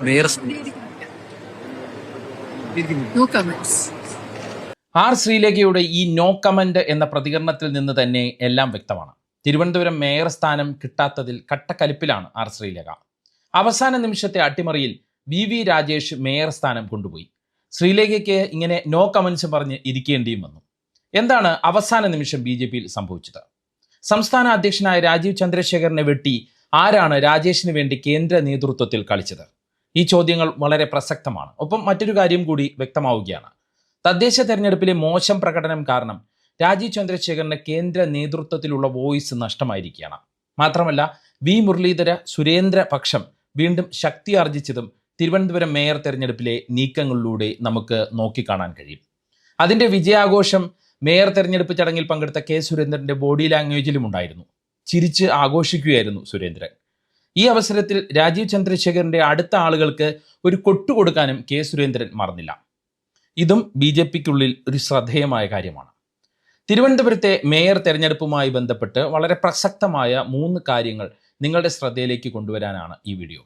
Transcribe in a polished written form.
Mayor no comments. R ശ്രീലേഖയുടെ ഈ no comment എന്ന പ്രതികരണത്തിൽ നിന്ന് തന്നെ എല്ലാം വ്യക്തമാണ്. തിരുവനന്തപുരം മേയർ സ്ഥാനം കിട്ടാത്തതിൽ കട്ടക്കലിപ്പിലാണ് ആർ ശ്രീലേഖ. അവസാന നിമിഷത്തെ അട്ടിമറിയിൽ വി രാജേഷ് മേയർ സ്ഥാനം കൊണ്ടുപോയി. ശ്രീലേഖയ്ക്ക് ഇങ്ങനെ നോ കമന്റ്സ് പറഞ്ഞ് ഇരിക്കേണ്ടിയും വന്നു. എന്താണ് അവസാന നിമിഷം BJP-യിൽ സംഭവിച്ചത്? സംസ്ഥാന അധ്യക്ഷനായ രാജീവ് ചന്ദ്രശേഖരനെ വെട്ടി ആരാണ് രാജേഷിന് വേണ്ടി കേന്ദ്ര നേതൃത്വത്തിൽ കളിച്ചത്? ഈ ചോദ്യങ്ങൾ വളരെ പ്രസക്തമാണ്. ഒപ്പം മറ്റൊരു കാര്യം കൂടി വ്യക്തമാവുകയാണ്. തദ്ദേശ തെരഞ്ഞെടുപ്പിലെ മോശം പ്രകടനം കാരണം രാജീവ് ചന്ദ്രശേഖരന് കേന്ദ്ര നേതൃത്വത്തിലുള്ള വോയിസ് നഷ്ടമായിരിക്കുകയാണ്. മാത്രമല്ല മുരളീധര സുരേന്ദ്ര പക്ഷം വീണ്ടും ശക്തി ആർജിച്ചതും തിരുവനന്തപുരം മേയർ തെരഞ്ഞെടുപ്പിലെ നീക്കങ്ങളിലൂടെ നമുക്ക് നോക്കിക്കാണാൻ കഴിയും. അതിൻ്റെ വിജയാഘോഷം മേയർ തെരഞ്ഞെടുപ്പ് ചടങ്ങിൽ പങ്കെടുത്ത കെ സുരേന്ദ്രന്റെ ബോഡി ലാംഗ്വേജിലും ഉണ്ടായിരുന്നു. ചിരിച്ച് ആഘോഷിക്കുകയായിരുന്നു സുരേന്ദ്രൻ. ഈ അവസരത്തിൽ രാജീവ് ചന്ദ്രശേഖരന്റെ അടുത്ത ആളുകൾക്ക് ഒരു കൊട്ടു കൊടുക്കാനും കെ സുരേന്ദ്രൻ മറന്നില്ല. ഇതും BJP-ക്കുള്ളിൽ ഒരു ശ്രദ്ധേയമായ കാര്യമാണ്. തിരുവനന്തപുരത്തെ മേയർ തെരഞ്ഞെടുപ്പുമായി ബന്ധപ്പെട്ട് വളരെ പ്രസക്തമായ 3 കാര്യങ്ങൾ നിങ്ങളുടെ ശ്രദ്ധയിലേക്ക് കൊണ്ടുവരാനാണ് ഈ വീഡിയോ.